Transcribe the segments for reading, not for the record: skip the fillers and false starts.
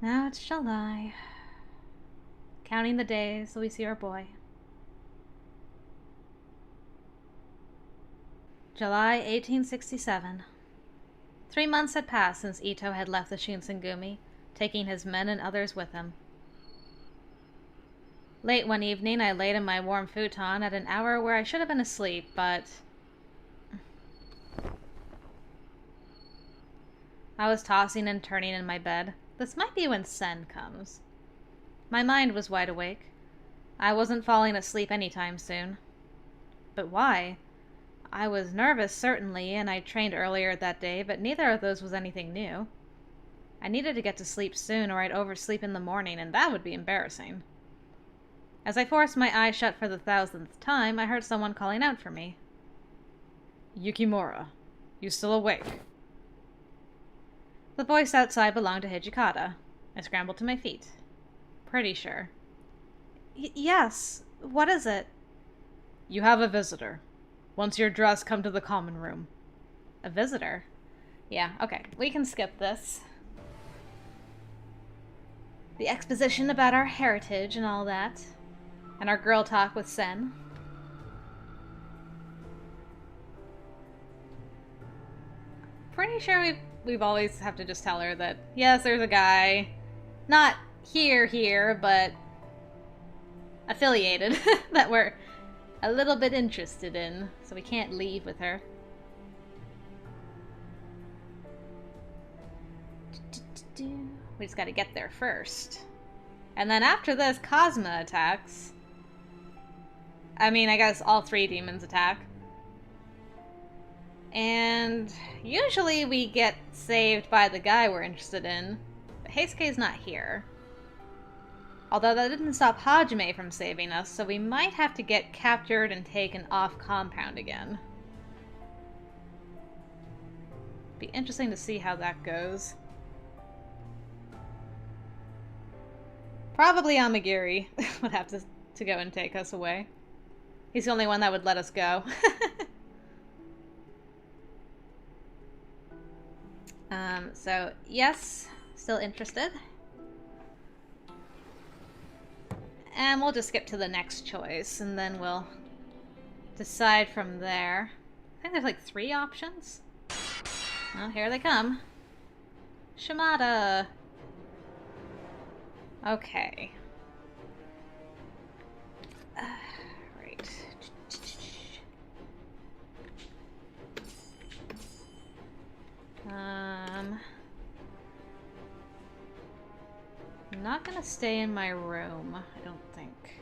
Now it's July. Counting the days till we see our boy. July 1867. 3 months had passed since Ito had left the Shinsengumi, taking his men and others with him. Late one evening, I laid in my warm futon at an hour where I should have been asleep, but I was tossing and turning in my bed. This might be when Sen comes. My mind was wide awake. I wasn't falling asleep anytime soon. But why? I was nervous, certainly, and I trained earlier that day, but neither of those was anything new. I needed to get to sleep soon, or I'd oversleep in the morning, and that would be embarrassing. As I forced my eyes shut for the 1000th time, I heard someone calling out for me. "Yukimura, you still awake?" The voice outside belonged to Hijikata. I scrambled to my feet. Pretty sure. Yes. What is it? "You have a visitor. Once you're dressed, come to the common room." A visitor? Yeah, okay. We can skip this. The exposition about our heritage and all that. And our girl talk with Sen. Pretty sure we've always have to just tell her that, yes, there's a guy. Not here, but affiliated. That we're a little bit interested in, so we can't leave with her. We just gotta get there first. And then after this, Cosma attacks. I mean, I guess all 3 demons attack. And usually we get saved by the guy we're interested in, but Heisuke's not here. Although that didn't stop Hajime from saving us, so we might have to get captured and taken off compound again. Be interesting to see how that goes. Probably Amagiri would have to go and take us away. He's the only one that would let us go. So, yes, still interested. And we'll just skip to the next choice, and then we'll decide from there. I think there's like 3 options. Well, here they come. Shimada! Okay. Right. I'm not gonna stay in my room, I don't think.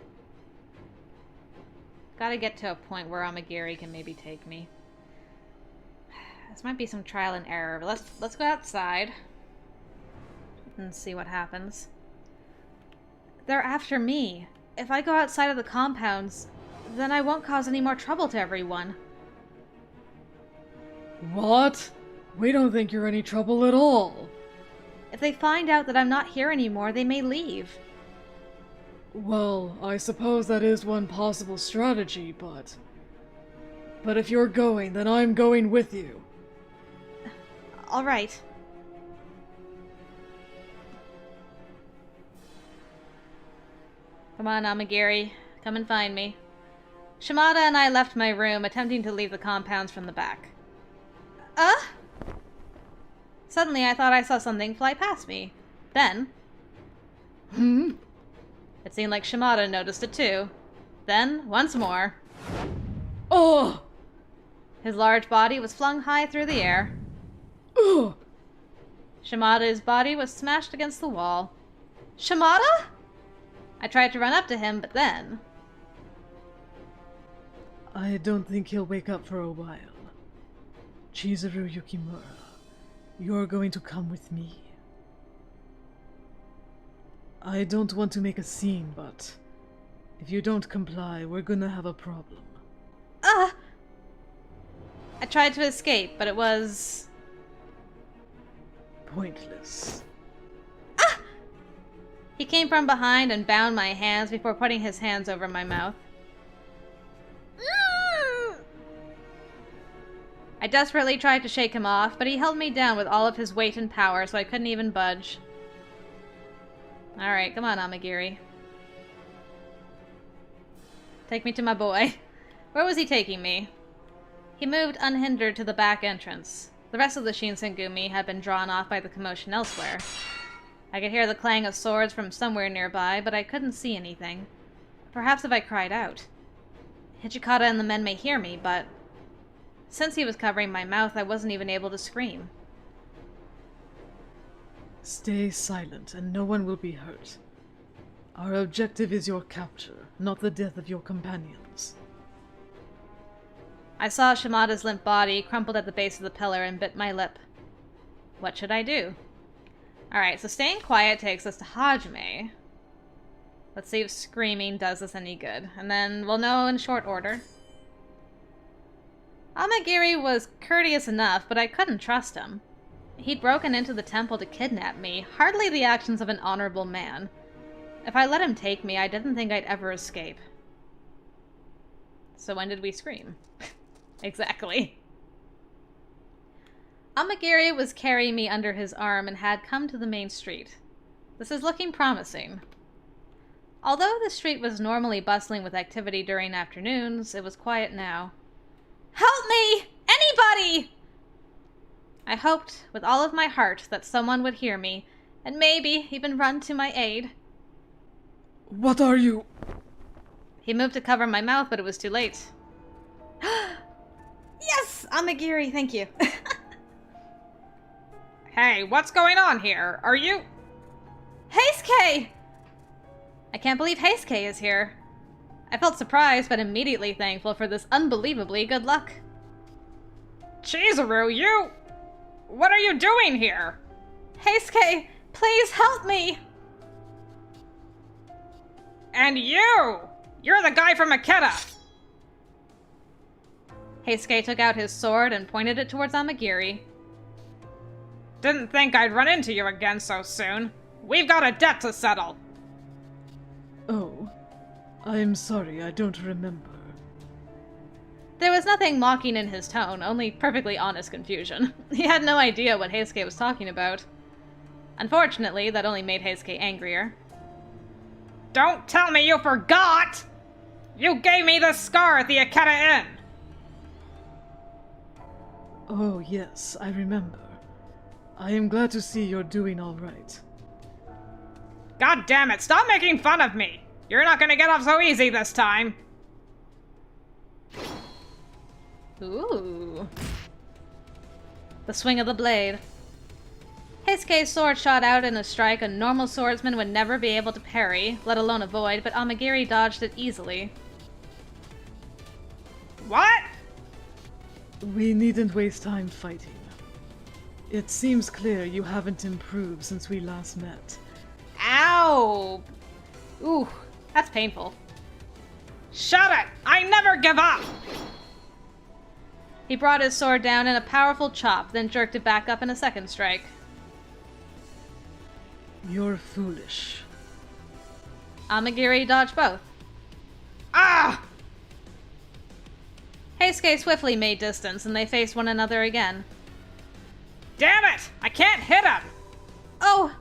Gotta get to a point where Amagiri can maybe take me. This might be some trial and error, but let's go outside and see what happens. They're after me. If I go outside of the compounds, then I won't cause any more trouble to everyone. What? We don't think you're any trouble at all. If they find out that I'm not here anymore, they may leave. Well, I suppose that is one possible strategy, but if you're going, then I'm going with you. All right. Come on, Amagiri. Come and find me. Shimada and I left my room, attempting to leave the compounds from the back. Suddenly I thought I saw something fly past me. Then... It seemed like Shimada noticed it too. Then, once more... Oh! His large body was flung high through the air. Oh! Shimada's body was smashed against the wall. Shimada? I tried to run up to him, but then... I don't think he'll wake up for a while. Chizuru Yukimura, you're going to come with me. I don't want to make a scene, but if you don't comply, we're gonna have a problem. I tried to escape, but it was... pointless. He came from behind and bound my hands before putting his hands over my mouth. I desperately tried to shake him off, but he held me down with all of his weight and power, so I couldn't even budge. Alright, come on, Amagiri. Take me to my boy. Where was he taking me? He moved unhindered to the back entrance. The rest of the Shinsengumi had been drawn off by the commotion elsewhere. I could hear the clang of swords from somewhere nearby, but I couldn't see anything. Perhaps if I cried out. Hijikata and the men may hear me, but since he was covering my mouth, I wasn't even able to scream. Stay silent, and no one will be hurt. Our objective is your capture, not the death of your companions. I saw Shimada's limp body crumpled at the base of the pillar and bit my lip. What should I do? Alright, so staying quiet takes us to Hajime. Let's see if screaming does us any good, and then we'll know in short order. Amagiri was courteous enough, but I couldn't trust him. He'd broken into the temple to kidnap me, hardly the actions of an honorable man. If I let him take me, I didn't think I'd ever escape. So when did we scream? Exactly. Amagiri was carrying me under his arm and had come to the main street. This is looking promising. Although the street was normally bustling with activity during afternoons, it was quiet now. Help me! Anybody! I hoped with all of my heart that someone would hear me, and maybe even run to my aid. What are you? He moved to cover my mouth, but it was too late. Yes! Amagiri, thank you. Hey, what's going on here? Are you... Heisuke! I can't believe Heisuke is here. I felt surprised, but immediately thankful for this unbelievably good luck. Chizuru, you... What are you doing here? Heisuke, please help me! And you! You're the guy from Aketa! Heisuke took out his sword and pointed it towards Amagiri. Didn't think I'd run into you again so soon. We've got a debt to settle. Oh, I'm sorry, I don't remember. There was nothing mocking in his tone, only perfectly honest confusion. He had no idea what Heisuke was talking about. Unfortunately, that only made Heisuke angrier. Don't tell me you forgot! You gave me the scar at the Aketa Inn! Oh, yes, I remember. I am glad to see you're doing all right. God damn it, stop making fun of me! You're not gonna get off so easy this time! Ooh. The swing of the blade. Heisuke's sword shot out in a strike a normal swordsman would never be able to parry, let alone avoid, but Amagiri dodged it easily. What? We needn't waste time fighting. It seems clear you haven't improved since we last met. Ow! Ooh, that's painful. Shut it! I never give up! He brought his sword down in a powerful chop, then jerked it back up in a second strike. You're foolish. Amagiri dodged both. Ah! Heisuke swiftly made distance, and they faced one another again. Damn it! I can't hit him! Oh!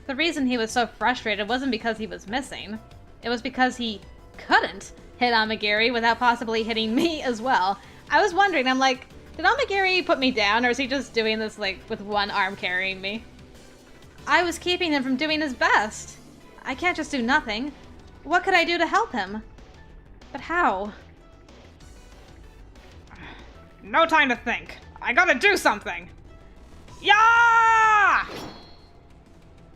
The reason he was so frustrated wasn't because he was missing. It was because he couldn't hit Amagiri without possibly hitting me as well. I was wondering, I'm like, did Amagiri put me down, or is he just doing this, like, with one arm carrying me? I was keeping him from doing his best. I can't just do nothing. What could I do to help him? But how? No time to think. I gotta do something. Yeah!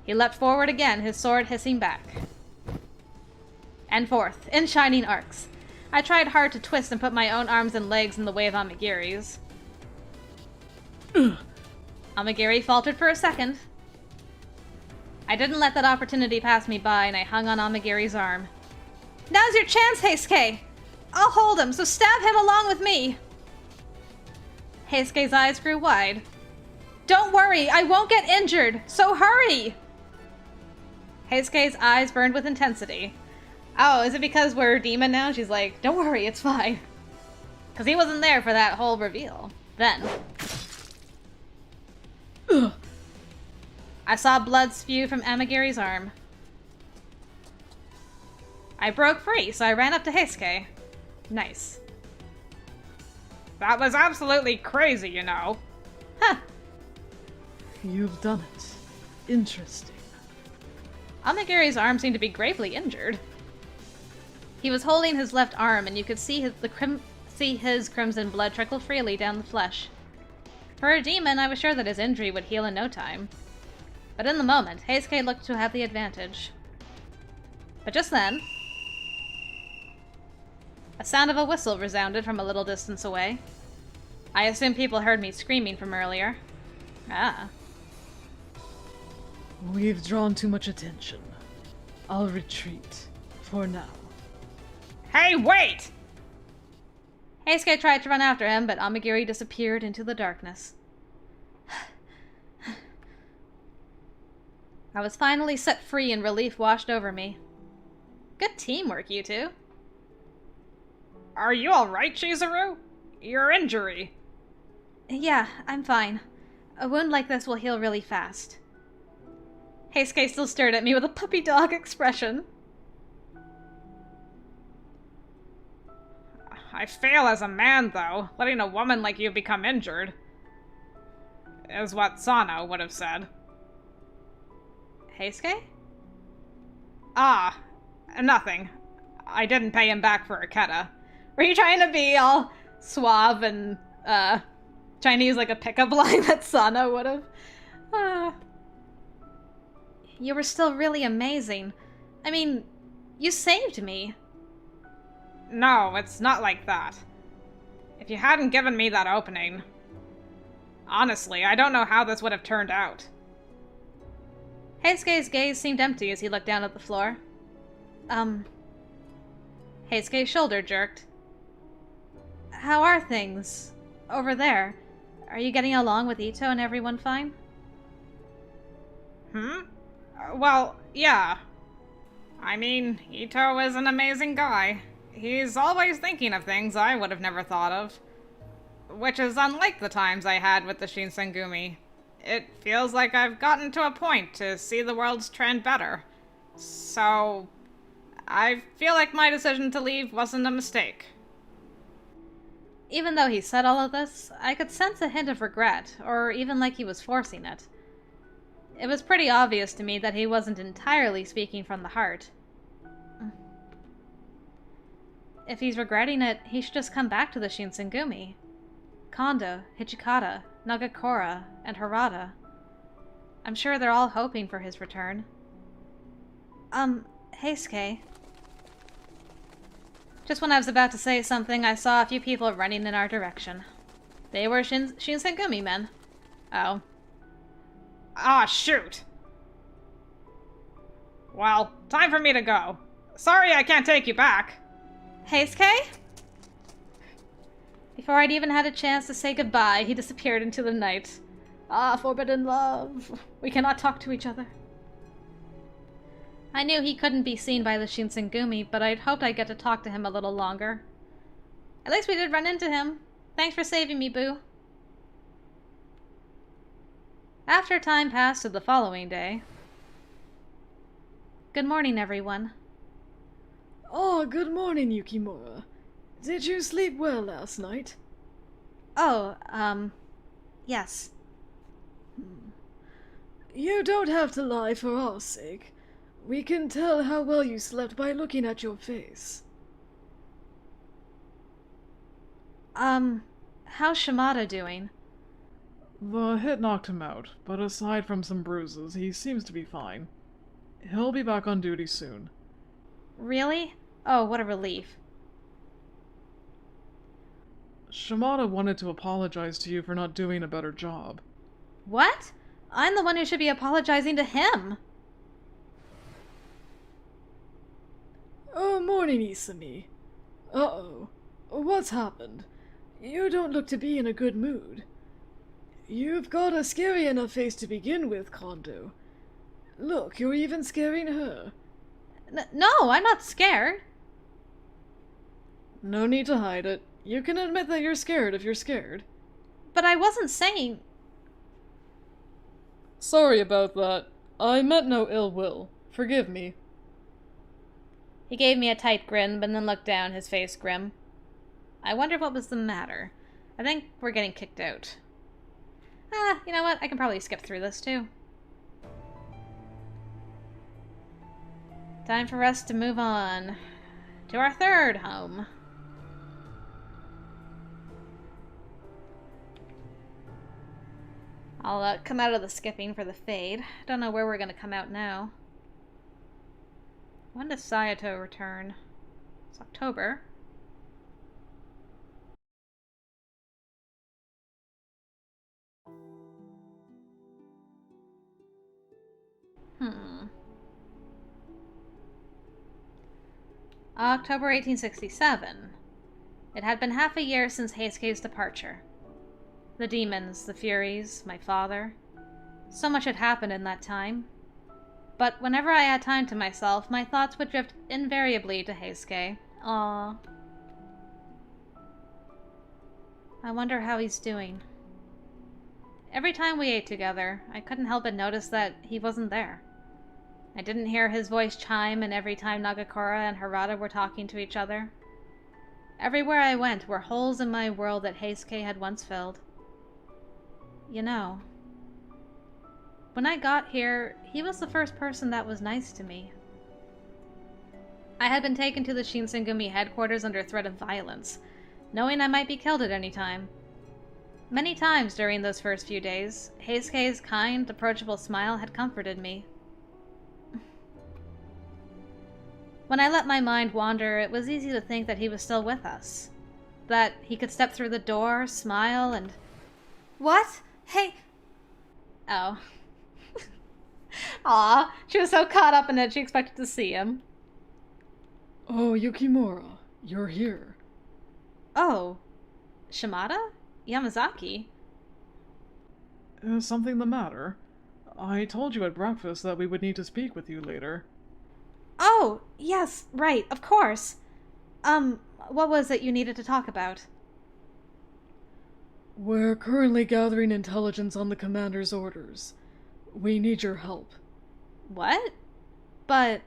He leapt forward again, his sword hissing back. And forth, in shining arcs. I tried hard to twist and put my own arms and legs in the way of Amagiri's. Amagiri faltered for a second. I didn't let that opportunity pass me by, and I hung on Amagiri's arm. Now's your chance, Heisuke! I'll hold him, so stab him along with me! Heisuke's eyes grew wide. Don't worry, I won't get injured, so hurry! Heisuke's eyes burned with intensity. Oh, is it because we're demon now? She's like, don't worry, it's fine. Because he wasn't there for that whole reveal. Then. Ugh. I saw blood spew from Amagiri's arm. I broke free, so I ran up to Heisuke. Nice. That was absolutely crazy, you know. Huh. You've done it. Interesting. Amagiri's arm seemed to be gravely injured. He was holding his left arm, and you could see his crimson blood trickle freely down the flesh. For a demon, I was sure that his injury would heal in no time. But in the moment, Heisuke looked to have the advantage. But just then, a sound of a whistle resounded from a little distance away. I assume people heard me screaming from earlier. Ah. We've drawn too much attention. I'll retreat. For now. Hey, wait! Heisuke tried to run after him, but Amagiri disappeared into the darkness. I was finally set free and relief washed over me. Good teamwork, you two. Are you alright, Chizuru? Your injury. Yeah, I'm fine. A wound like this will heal really fast. Heisuke still stared at me with a puppy dog expression. I fail as a man, though. Letting a woman like you become injured. Is what Sano would have said. Heisuke? Ah, nothing. I didn't pay him back for Ikeda. Were you trying to be all suave and, trying to use like a pickup line that Sano would have? You were still really amazing. I mean, you saved me. No, it's not like that. If you hadn't given me that opening... Honestly, I don't know how this would have turned out. Heisuke's gaze seemed empty as he looked down at the floor. Heisuke's shoulder jerked. How are things? Over there? Are you getting along with Ito and everyone fine? Well, yeah. I mean, Ito is an amazing guy. He's always thinking of things I would have never thought of. Which is unlike the times I had with the Shinsengumi. It feels like I've gotten to a point to see the world's trend better. So... I feel like my decision to leave wasn't a mistake. Even though he said all of this, I could sense a hint of regret, or even like he was forcing it. It was pretty obvious to me that he wasn't entirely speaking from the heart. If he's regretting it, he should just come back to the Shinsengumi. Kondo, Hijikata, Nagakura, and Harada. I'm sure they're all hoping for his return. Heisuke. Just when I was about to say something, I saw a few people running in our direction. They were Shinsengumi men. Oh. Ah, shoot! Well, time for me to go. Sorry I can't take you back. Heisuke? Before I'd even had a chance to say goodbye, he disappeared into the night. Ah, forbidden love. We cannot talk to each other. I knew he couldn't be seen by the Shinsengumi, but I'd hoped I'd get to talk to him a little longer. At least we did run into him. Thanks for saving me, Boo. After time passed to the following day. Good morning, everyone. Oh, good morning, Yukimura. Did you sleep well last night? Oh, yes. You don't have to lie for our sake. We can tell how well you slept by looking at your face. How's Shimada doing? The hit knocked him out, but aside from some bruises, he seems to be fine. He'll be back on duty soon. Really? Oh, what a relief. Shimada wanted to apologize to you for not doing a better job. What? I'm the one who should be apologizing to him. Oh, morning, Isami. Uh-oh. What's happened? You don't look to be in a good mood. You've got a scary enough face to begin with, Kondo. Look, you're even scaring her. No, I'm not scared. No need to hide it. You can admit that you're scared if you're scared. But I wasn't saying... Sorry about that. I meant no ill will. Forgive me. He gave me a tight grin, but then looked down, his face grim. I wonder what was the matter. I think we're getting kicked out. You know what? I can probably skip through this, too. Time for us to move on to our third home. I'll come out of the skipping for the fade. Don't know where we're going to come out now. When does Sayato return? It's October. October 1867. It had been half a year since Heisuke's departure. The demons, the furies, my father. So much had happened in that time. But whenever I had time to myself, my thoughts would drift invariably to Heisuke. Aww. I wonder how he's doing. Every time we ate together, I couldn't help but notice that he wasn't there. I didn't hear his voice chime in every time Nagakura and Harada were talking to each other. Everywhere I went were holes in my world that Heisuke had once filled. You know, when I got here, he was the first person that was nice to me. I had been taken to the Shinsengumi headquarters under threat of violence, knowing I might be killed at any time. Many times during those first few days, Heisuke's kind, approachable smile had comforted me. When I let my mind wander, it was easy to think that he was still with us. That he could step through the door, smile, and... What? Hey... Oh. Aw, she was so caught up in it she expected to see him. Oh, Yukimura, you're here. Oh. Shimada? Yamazaki? Is something the matter? I told you at breakfast that we would need to speak with you later. Oh, yes, right, of course. What was it you needed to talk about? We're currently gathering intelligence on the commander's orders. We need your help. What? But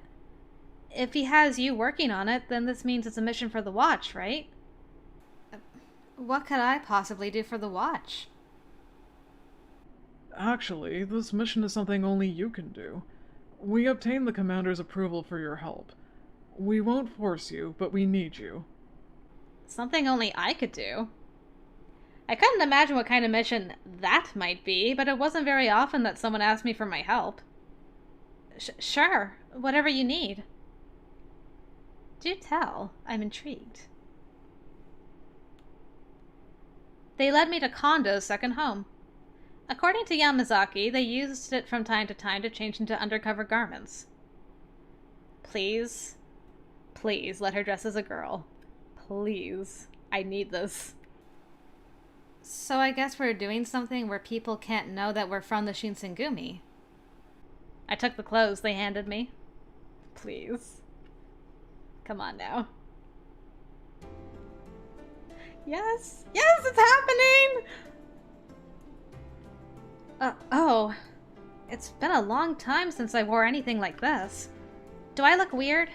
if he has you working on it, then this means it's a mission for the Watch, right? What could I possibly do for the Watch? Actually, this mission is something only you can do. We obtained the commander's approval for your help. We won't force you, but we need you. Something only I could do? I couldn't imagine what kind of mission that might be, but it wasn't very often that someone asked me for my help. Sure, whatever you need. Do tell. I'm intrigued. They led me to Kondo's second home. According to Yamazaki, they used it from time to change into undercover garments. Please, please let her dress as a girl. Please. I need this. So I guess we're doing something where people can't know that we're from the Shinsengumi. I took the clothes they handed me. Please. Come on now. Yes! Yes, it's happening! Oh. It's been a long time since I wore anything like this. Do I look weird?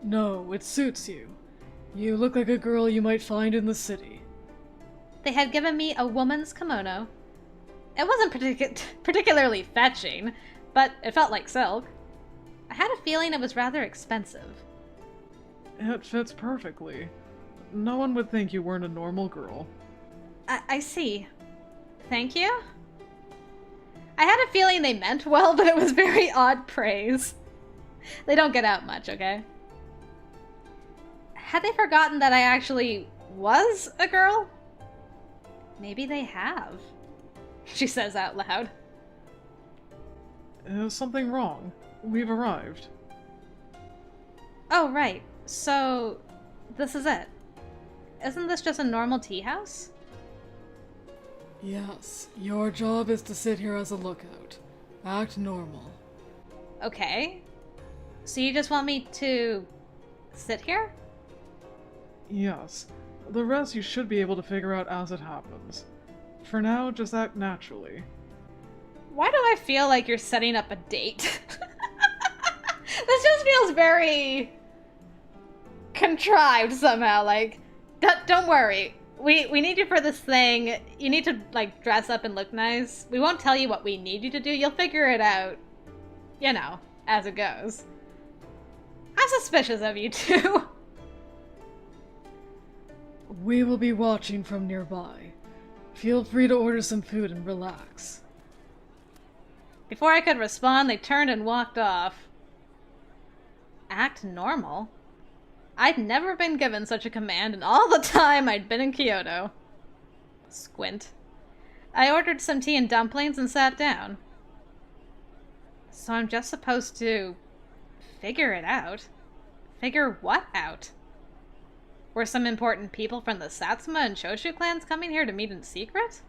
No, it suits you. You look like a girl you might find in the city. They had given me a woman's kimono. It wasn't particularly fetching, but it felt like silk. I had a feeling it was rather expensive. It fits perfectly. No one would think you weren't a normal girl. I see. Thank you? I had a feeling they meant well, but it was very odd praise. They don't get out much, okay? Had they forgotten that I actually was a girl? Maybe they have. She says out loud. Is something wrong? We've arrived. Oh, right. So, this is it. Isn't this just a normal tea house? Yes, your job is to sit here as a lookout. Act normal. Okay. So you just want me to sit here? Yes. The rest you should be able to figure out as it happens. For now, just act naturally. Why do I feel like you're setting up a date? This just feels very contrived somehow. Like, don't worry. We need you for this thing. You need to, like, dress up and look nice. We won't tell you what we need you to do. You'll figure it out, you know, as it goes. I'm suspicious of you two. We will be watching from nearby. Feel free to order some food and relax. Before I could respond, they turned and walked off. Act normal? I'd never been given such a command in all the time I'd been in Kyoto. Squint. I ordered some tea and dumplings and sat down. So I'm just supposed to figure it out? Figure what out? Were some important people from the Satsuma and Shoshu clans coming here to meet in secret?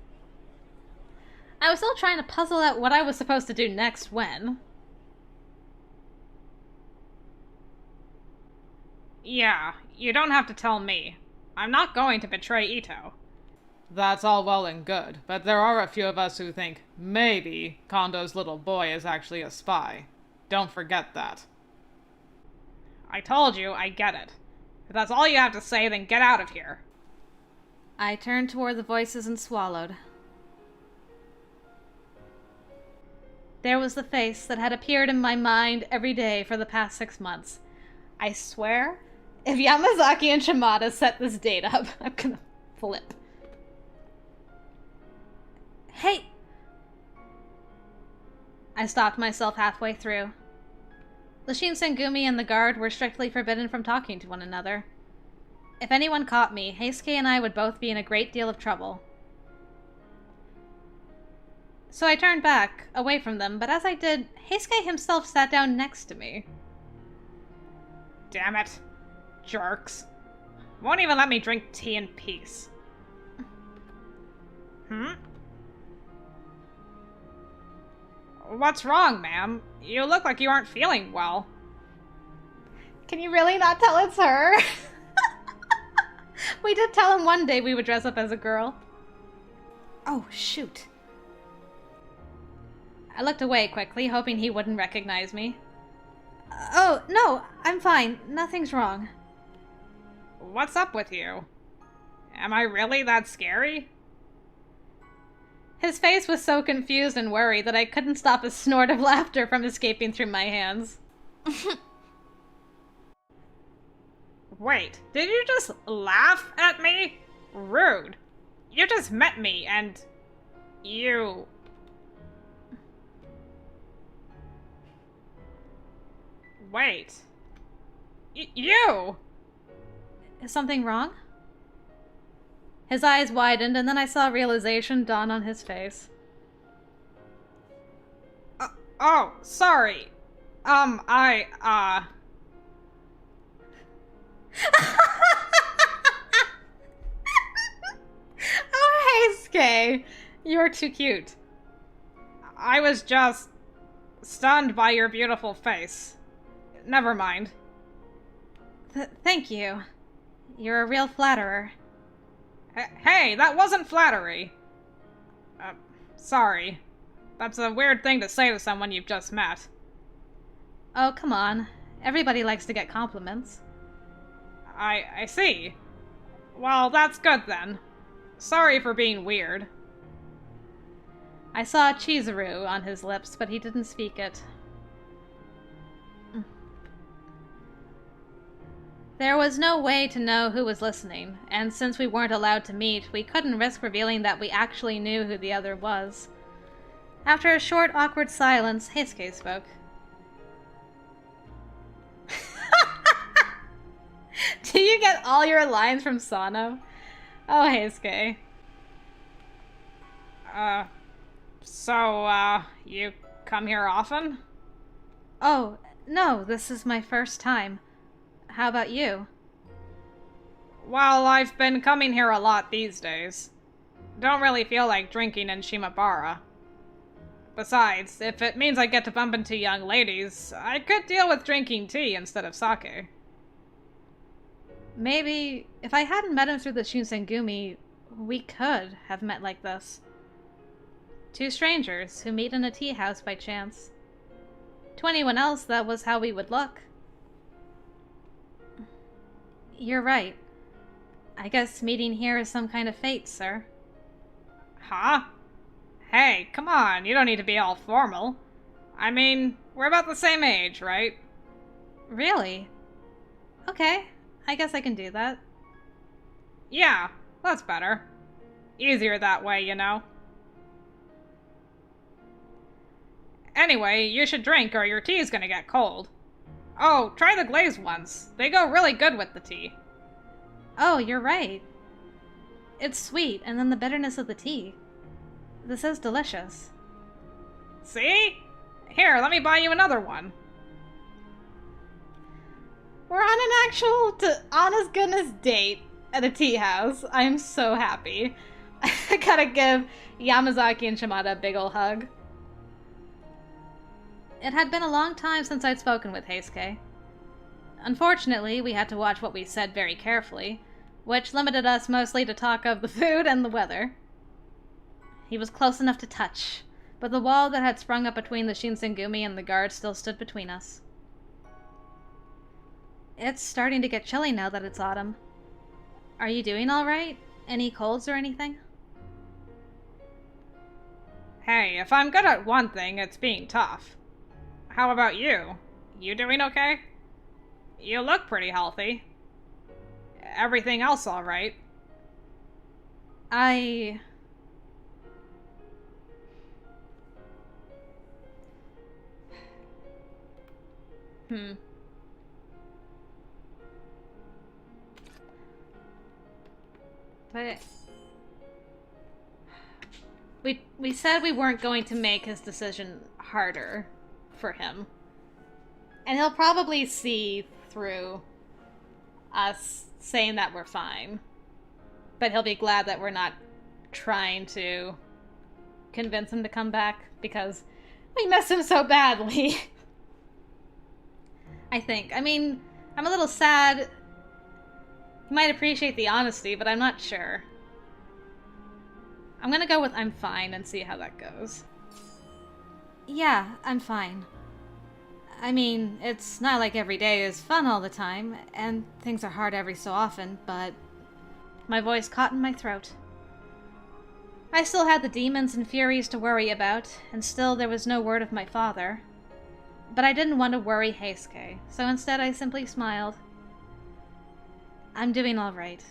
I was still trying to puzzle out what I was supposed to do next when... Yeah, you don't have to tell me. I'm not going to betray Ito. That's all well and good, but there are a few of us who think maybe Kondo's little boy is actually a spy. Don't forget that. I told you, I get it. If that's all you have to say, then get out of here. I turned toward the voices and swallowed. There was the face that had appeared in my mind every day for the past 6 months. I swear, if Yamazaki and Shimada set this date up, I'm gonna flip. Hey! I stopped myself halfway through. The Shinsengumi and the guard were strictly forbidden from talking to one another. If anyone caught me, Heisuke and I would both be in a great deal of trouble. So I turned back, away from them, but as I did, Heisuke himself sat down next to me. Damn it. Jerks. Won't even let me drink tea in peace. What's wrong, ma'am? You look like you aren't feeling well. Can you really not tell it's her? We did tell him one day we would dress up as a girl. Oh, shoot. I looked away quickly, hoping he wouldn't recognize me. Oh, no, I'm fine. Nothing's wrong. What's up with you? Am I really that scary? His face was so confused and worried that I couldn't stop a snort of laughter from escaping through my hands. Wait, did you just laugh at me? Rude. You just met me and... you... Wait. You! Is something wrong? His eyes widened, and then I saw realization dawn on his face. Oh, sorry. Oh, Heisuke! You're too cute. I was just stunned by your beautiful face. Never mind. Thank you. You're a real flatterer. Hey, that wasn't flattery. Sorry. That's a weird thing to say to someone you've just met. Oh, come on. Everybody likes to get compliments. I see. Well, that's good then. Sorry for being weird. I saw Chizuru on his lips, but he didn't speak it. There was no way to know who was listening, and since we weren't allowed to meet, we couldn't risk revealing that we actually knew who the other was. After a short, awkward silence, Heisuke spoke. Do you get all your lines from Sano? Oh, Heisuke. You come here often? Oh, no, this is my first time. How about you? Well, I've been coming here a lot these days. Don't really feel like drinking in Shimabara. Besides, if it means I get to bump into young ladies, I could deal with drinking tea instead of sake. Maybe, if I hadn't met him through the Shinsengumi, we could have met like this. Two strangers who meet in a tea house by chance. To anyone else, that was how we would look. You're right. I guess meeting here is some kind of fate, sir. Huh? Hey, come on, you don't need to be all formal. I mean, we're about the same age, right? Really? Okay, I guess I can do that. Yeah, that's better. Easier that way, you know. Anyway, you should drink or your tea's gonna get cold. Oh, try the glazed ones. They go really good with the tea. Oh, you're right. It's sweet, and then the bitterness of the tea. This is delicious. See? Here, let me buy you another one. We're on an actual, honest goodness date at a tea house. I'm so happy. I gotta give Yamazaki and Shimada a big ol' hug. It had been a long time since I'd spoken with Heisuke. Unfortunately, we had to watch what we said very carefully, which limited us mostly to talk of the food and the weather. He was close enough to touch, but the wall that had sprung up between the Shinsengumi and the guard still stood between us. It's starting to get chilly now that it's autumn. Are you doing all right? Any colds or anything? Hey, if I'm good at one thing, it's being tough. How about you? You doing okay? You look pretty healthy. Everything else all right? But we said we weren't going to make his decision harder for him. And he'll probably see through us saying that we're fine. But he'll be glad that we're not trying to convince him to come back because we miss him so badly. I think. I mean, I'm a little sad. He might appreciate the honesty, but I'm not sure. I'm gonna go with I'm fine and see how that goes. Yeah, I'm fine. I mean, it's not like every day is fun all the time, and things are hard every so often, but my voice caught in my throat. I still had the demons and furies to worry about, and still there was no word of my father. But I didn't want to worry Heisuke, so instead I simply smiled. I'm doing all right.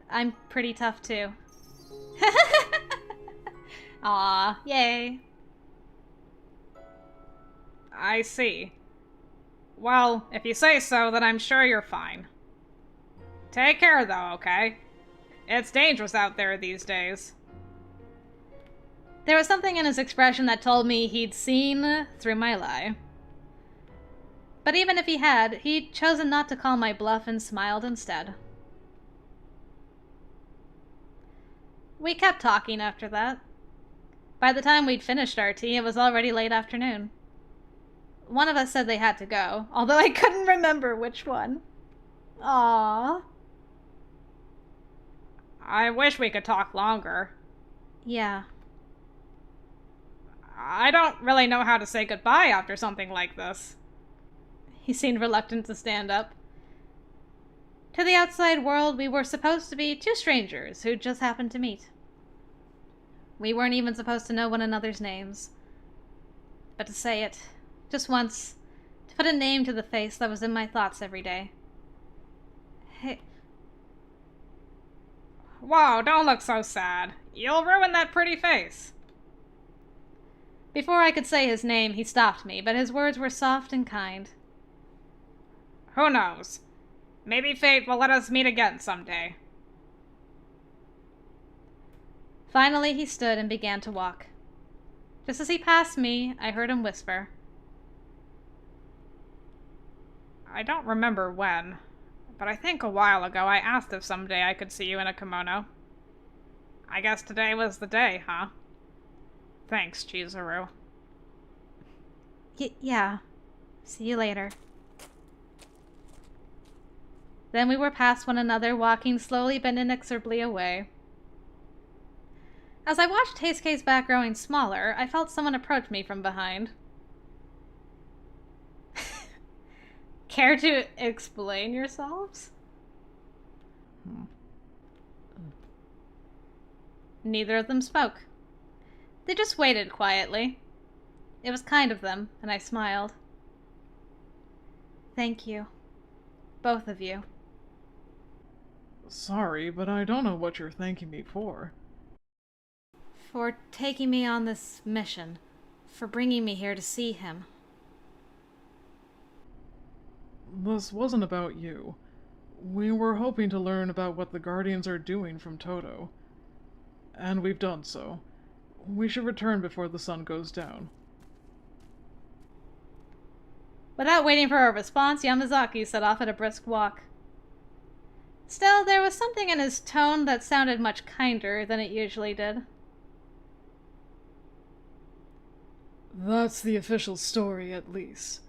I'm pretty tough too. Aw, yay. I see. Well, if you say so, then I'm sure you're fine. Take care, though, okay? It's dangerous out there these days. There was something in his expression that told me he'd seen through my lie. But even if he had, he'd chosen not to call my bluff and smiled instead. We kept talking after that. By the time we'd finished our tea, it was already late afternoon. One of us said they had to go, although I couldn't remember which one. Aww. I wish we could talk longer. Yeah. I don't really know how to say goodbye after something like this. He seemed reluctant to stand up. To the outside world, we were supposed to be two strangers who just happened to meet. We weren't even supposed to know one another's names. But to say it, just once, to put a name to the face that was in my thoughts every day. Hey. Whoa, don't look so sad. You'll ruin that pretty face. Before I could say his name, he stopped me, but his words were soft and kind. Who knows? Maybe fate will let us meet again someday. Finally, he stood and began to walk. Just as he passed me, I heard him whisper. I don't remember when, but I think a while ago I asked if someday I could see you in a kimono. I guess today was the day, huh? Thanks, Chizuru. Yeah. See you later. Then we were past one another, walking slowly but inexorably away. As I watched Heisuke's back growing smaller, I felt someone approach me from behind. Care to explain yourselves? Neither of them spoke. They just waited quietly. It was kind of them, and I smiled. Thank you. Both of you. Sorry, but I don't know what you're thanking me for. For taking me on this mission. For bringing me here to see him. This wasn't about you. We were hoping to learn about what the Guardians are doing from Toto. And we've done so. We should return before the sun goes down. Without waiting for a response, Yamazaki set off at a brisk walk. Still, there was something in his tone that sounded much kinder than it usually did. That's the official story, at least.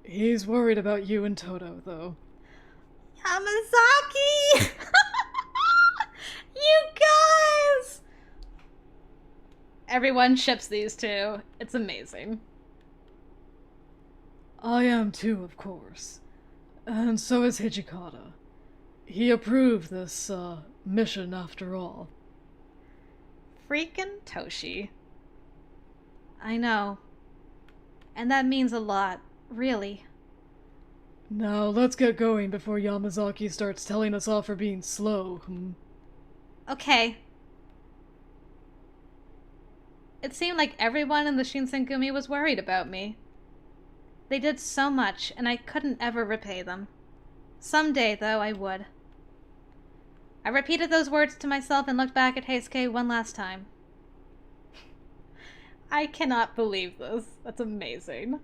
He's worried about you and Toto, though. Yamazaki! You guys! Everyone ships these two. It's amazing. I am too, of course. And so is Hijikata. He approved this, mission after all. Freaking Toshi. I know. And that means a lot, really. Now, let's get going before Yamazaki starts telling us off for being slow, Okay. It seemed like everyone in the Shinsengumi was worried about me. They did so much, and I couldn't ever repay them. Someday, though, I would. I repeated those words to myself and looked back at Heisuke one last time. I cannot believe this. That's amazing.